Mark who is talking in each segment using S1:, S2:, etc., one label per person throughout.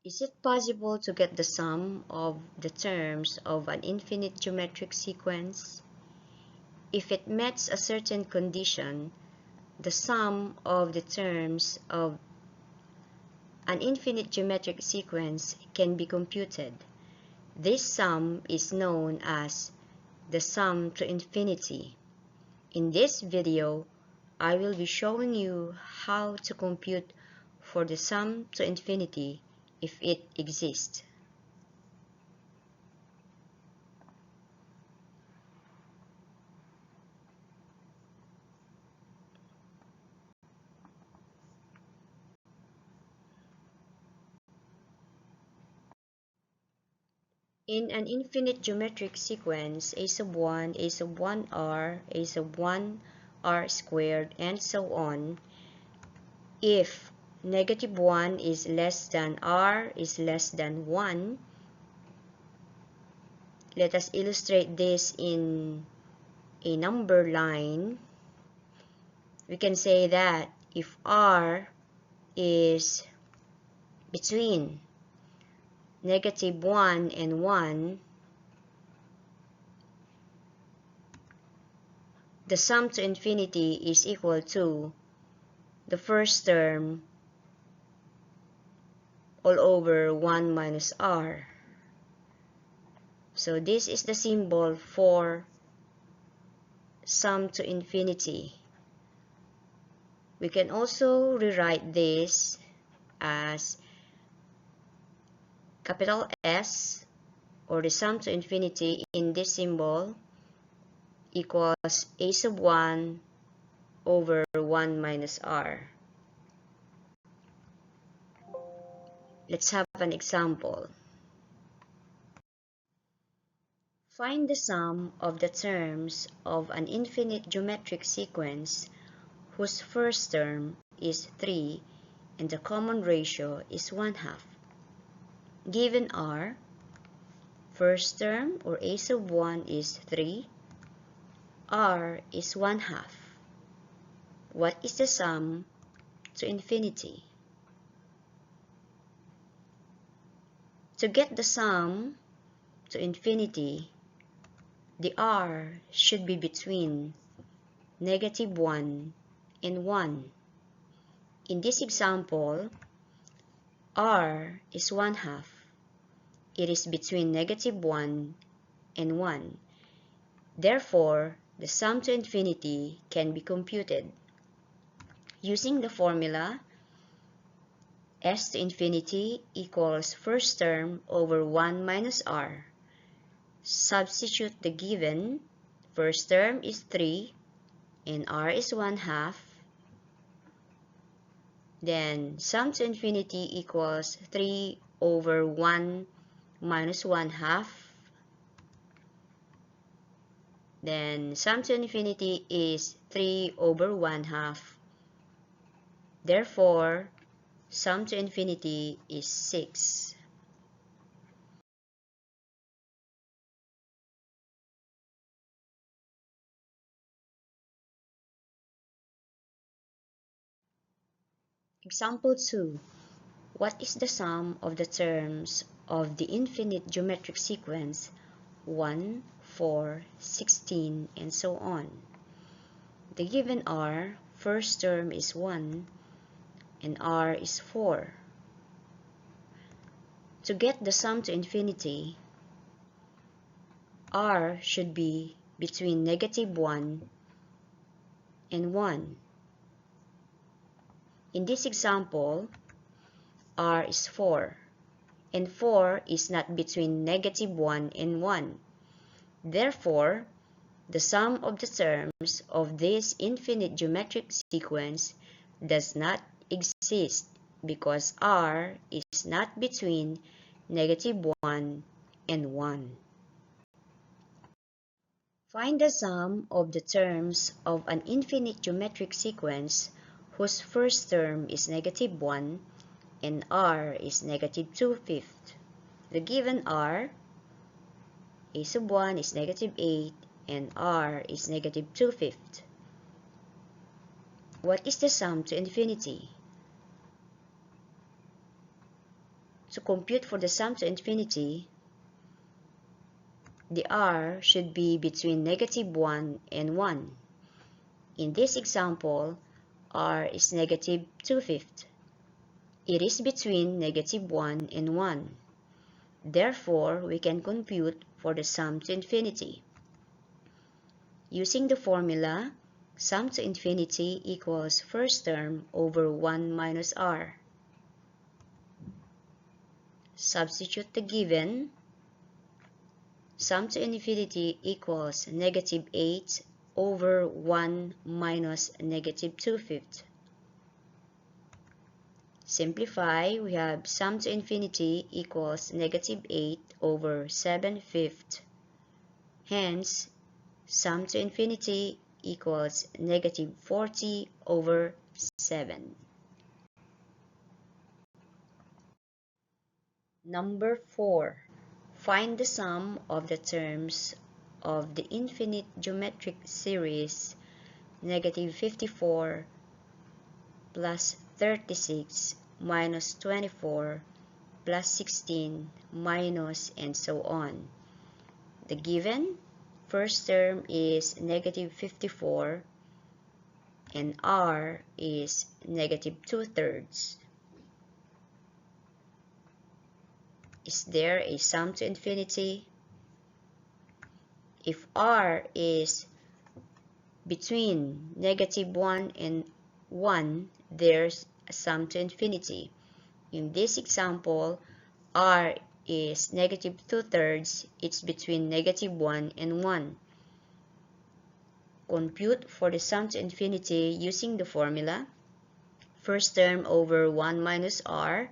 S1: Is it possible to get the sum of the terms of an infinite geometric sequence? If it meets a certain condition, the sum of the terms of an infinite geometric sequence can be computed. This sum is known as the sum to infinity. In this video, I will be showing you how to compute for the sum to infinity if it exists. In an infinite geometric sequence, a sub 1, a sub 1r, a sub 1r squared, and so on, if negative 1 is less than r is less than 1, let us illustrate this in a number line. We can say that if r is between negative 1 and 1, the sum to infinity is equal to the first term all over 1 minus r. So this is the symbol for sum to infinity. We can also rewrite this as capital S, or the sum to infinity in this symbol, equals a sub 1 over 1 minus r. Let's have an example. Find the sum of the terms of an infinite geometric sequence whose first term is 3 and the common ratio is 1/2. Given r, first term or a sub 1 is 3, r is 1/2. What is the sum to infinity? To get the sum to infinity, the r should be between negative 1 and 1. In this example, r is 1/2. It is between negative 1 and 1. Therefore, the sum to infinity can be computed. Using the formula, s to infinity equals first term over 1 minus r. Substitute the given. First term is 3 and r is 1/2. Then sum to infinity equals 3 over 1 minus 1/2. Then sum to infinity is 3 over 1/2. Therefore, sum to infinity is 6. Example 2. What is the sum of the terms of the infinite geometric sequence 1, 4, 16, and so on? The given r, first term is 1 and r is 4. To get the sum to infinity, r should be between negative 1 and 1. In this example, r is 4, and 4 is not between negative 1 and 1. Therefore, the sum of the terms of this infinite geometric sequence does not exist because r is not between negative 1 and 1. Find the sum of the terms of an infinite geometric sequence whose first term is negative 1 and r is negative 2/5. The given r, a sub 1 is negative 8 and r is negative 2/5. What is the sum to infinity? To compute for the sum to infinity, the r should be between -1 and 1. In this example, r is -2/5. It is between -1 and 1. Therefore, we can compute for the sum to infinity. Using the formula, sum to infinity equals first term over 1 minus r. Substitute the given. Sum to infinity equals -8 over 1 minus -2/5. Simplify, we have sum to infinity equals -8 over 7/5. Hence, sum to infinity equals -40 over 7. Number 4. Find the sum of the terms of the infinite geometric series -54 plus 36 minus 24 plus 16 minus and so on. The given first term is -54 and r is -2/3. Is there a sum to infinity? If r is between -1 and 1, there's a sum to infinity. In this example, r is -2/3. It's between -1 and 1. Compute for the sum to infinity using the formula. First term over 1 minus r.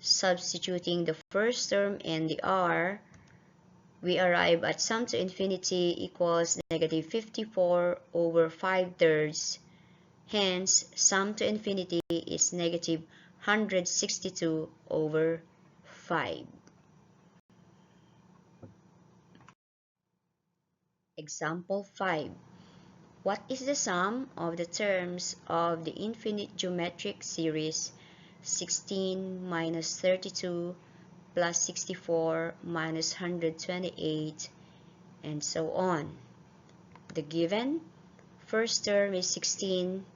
S1: Substituting the first term and the r, we arrive at sum to infinity equals -54 over 5/3. Hence, sum to infinity is -162 over 5. Example 5. What is the sum of the terms of the infinite geometric series 16 minus 32 plus 64 minus 128 and so on? The given first term is 16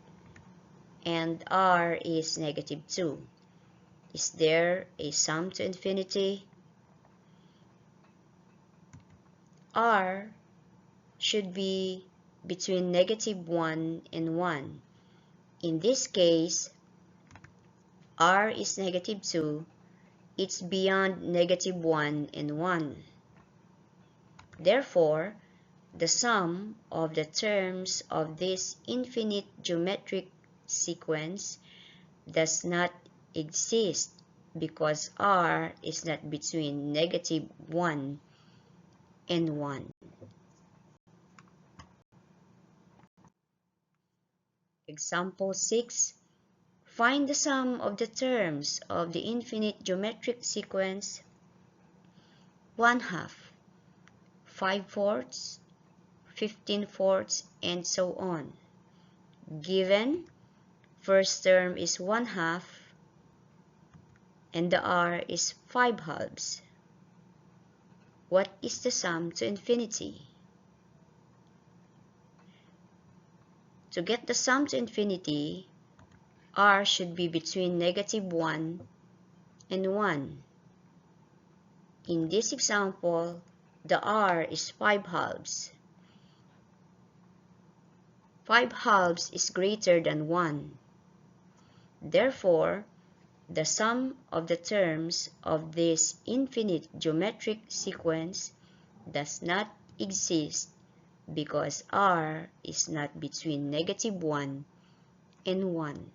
S1: and r is -2. Is there a sum to infinity? R should be between -1 and 1. In this case, r is -2. It's beyond -1 and 1. Therefore, the sum of the terms of this infinite geometric sequence does not exist because r is not between -1 and 1. Example 6. Find the sum of the terms of the infinite geometric sequence 1/2, 5/4, 15/4, and so on. Given first term is 1/2 and the r is 5/2. What is the sum to infinity? To get the sum to infinity, r should be between -1 and 1. In this example, the r is 5/2. 5/2 is greater than 1. Therefore, the sum of the terms of this infinite geometric sequence does not exist because r is not between -1 and 1.